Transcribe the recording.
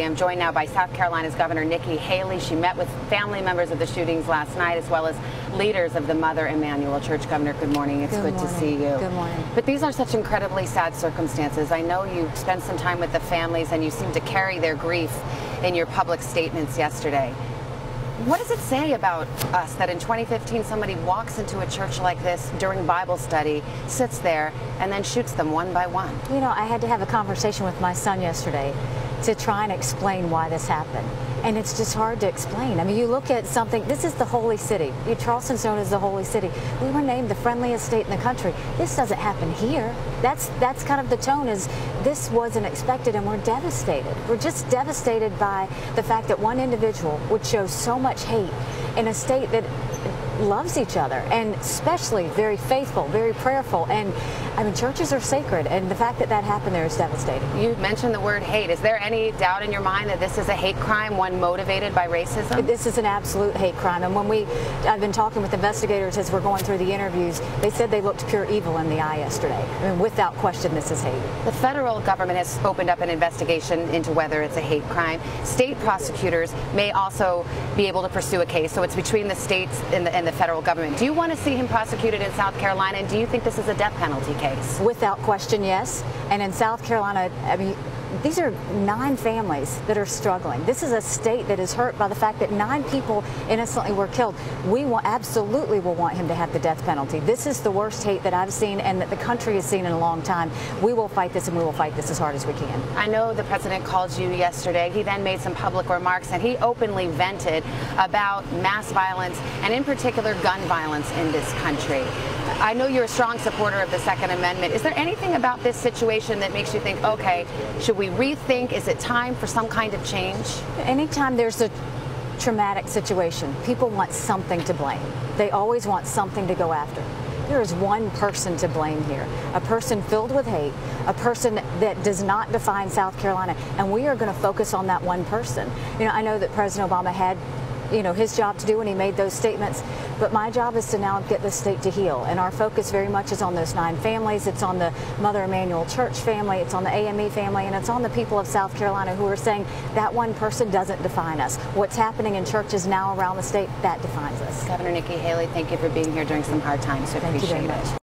I'm joined now by South Carolina's Governor Nikki Haley. She met with family members of the shootings last night, as well as leaders of the Mother Emanuel Church. Governor, good morning. It's good to see you. Good morning. But these are such incredibly sad circumstances. I know you spent some time with the families, and you seem to carry their grief in your public statements yesterday. What does it say about us that in 2015 somebody walks into a church like this during Bible study, sits there, and then shoots them one by one? You know, I had to have a conversation with my son yesterday to try and explain why this happened. And it's just hard to explain. I mean, you look at something, this is the holy city. Charleston's known as the holy city. We were named the friendliest state in the country. This doesn't happen here. That's kind of the tone, is this wasn't expected, and we're devastated. We're just devastated by the fact that one individual would show so much hate in a state that loves each other, and especially very faithful, very prayerful. And I mean, churches are sacred, and the fact that that happened there is devastating. You mentioned the word hate. Is there any doubt in your mind that this is a hate crime, one motivated by racism? This is an absolute hate crime. And when I've been talking with investigators as we're going through the interviews, they said they looked pure evil in the eye yesterday. I mean, without question, this is hate. The federal government has opened up an investigation into whether it's a hate crime. State prosecutors may also be able to pursue a case, so it's between the states and the federal government. Do you want to see him prosecuted in South Carolina, and do you think this is a death penalty case? Without question, yes. And in South Carolina, I mean, these are 9 families that are struggling. This is a state that is hurt by the fact that 9 people innocently were killed. We absolutely will want him to have the death penalty. This is the worst hate that I've seen and that the country has seen in a long time. We will fight this, and we will fight this as hard as we can. I know the president called you yesterday. He then made some public remarks, and he openly vented about mass violence, and in particular gun violence in this country. I know you're a strong supporter of the Second Amendment. Is there anything about this situation that makes you think, okay, should we rethink? Is it time for some kind of change? Anytime there's a traumatic situation, people want something to blame. They always want something to go after. There is one person to blame here, a person filled with hate, a person that does not define South Carolina, and we are going to focus on that one person. You know, I know that President Obama had, you know, his job to do when he made those statements, but my job is to now get this state to heal, and our focus very much is on those 9 families. It's on the Mother Emanuel Church family, it's on the AME family, and it's on the people of South Carolina who are saying that one person doesn't define us. What's happening in churches now around the state, that defines us. Governor Nikki Haley, thank you for being here during some hard times. We appreciate it.